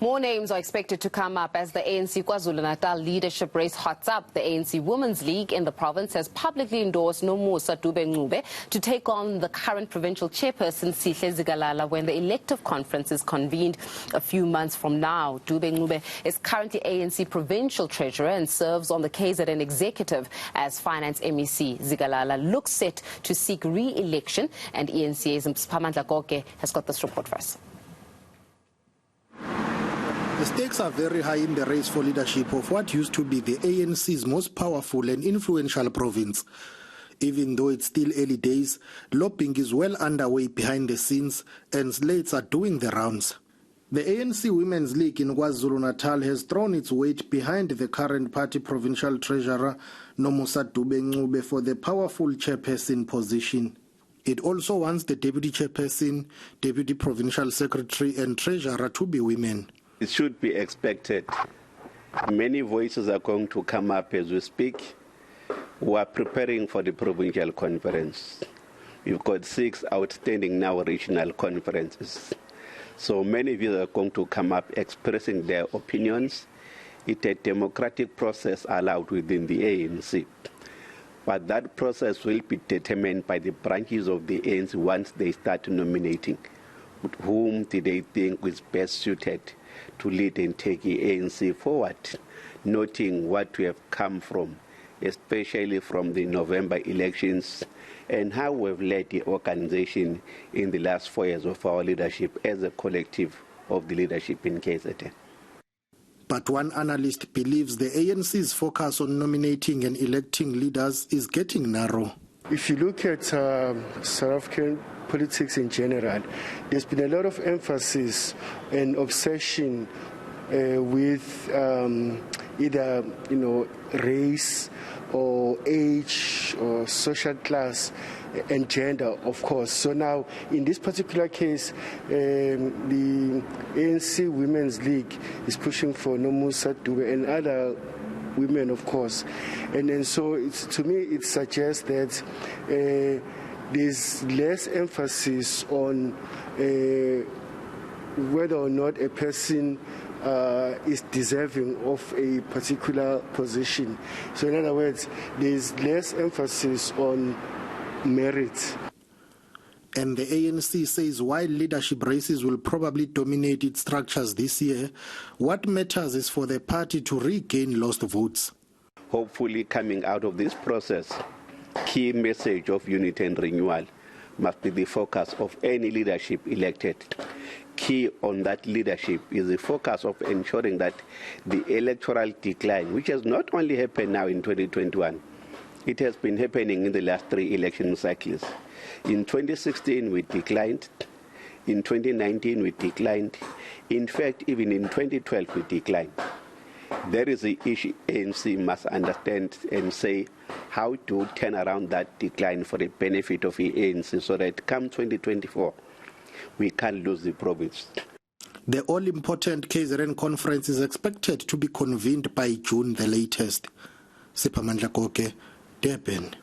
More names are expected to come up as the ANC KwaZulu-Natal leadership race hots up. The ANC Women's League in the province has publicly endorsed Nomusa Dube-Ncube to take on the current provincial chairperson Sihle Zikalala when the elective conference is convened a few months from now. Dube-Ncube is currently ANC provincial treasurer and serves on the KZN executive as Finance MEC. Zikalala looks set to seek re-election, and eNCA's Siphamandla Goge has got this report for us. The stakes are very high in the race for leadership of what used to be the ANC's most powerful and influential province. Even though it's still early days, lobbying is well underway behind the scenes and slates are doing the rounds. The ANC Women's League in KwaZulu-Natal has thrown its weight behind the current party provincial treasurer Nomusa Dube-Ncube for the powerful chairperson position. It also wants the deputy chairperson, deputy provincial secretary and treasurer to be women. It should be expected. Many voices are going to come up as we speak. We are preparing for the provincial conference. We've got 6 outstanding now regional conferences. So many of you are going to come up expressing their opinions. It's a democratic process allowed within the ANC. But that process will be determined by the branches of the ANC once they start nominating. Whom do they think is best suited to lead and take the ANC forward, noting what we have come from, especially from the November elections, and how we've led the organization in the last 4 years of our leadership as a collective of the leadership in KZN. But one analyst believes the ANC's focus on nominating and electing leaders is getting narrow. If you look at South African politics in general, there's been a lot of emphasis and obsession with either race or age or social class and gender, of course. So now, in this particular case, the ANC Women's League is pushing for Nomusa Dube and other women, of course. And so to me, it suggests that there's less emphasis on whether or not a person is deserving of a particular position. So in other words, there's less emphasis on merit. And the ANC says while leadership races will probably dominate its structures this year, what matters is for the party to regain lost votes. Hopefully, coming out of this process, key message of unity and renewal must be the focus of any leadership elected. Key on that leadership is the focus of ensuring that the electoral decline, which has not only happened now in 2021, it has been happening in the last 3 election cycles. In 2016, we declined. In 2019, we declined. In fact, even in 2012, we declined. There is the issue ANC must understand and say how to turn around that decline for the benefit of the ANC so that come 2024, we can't lose the province. The all-important KZN conference is expected to be convened by June the latest. Siphamandla Goge, Durban.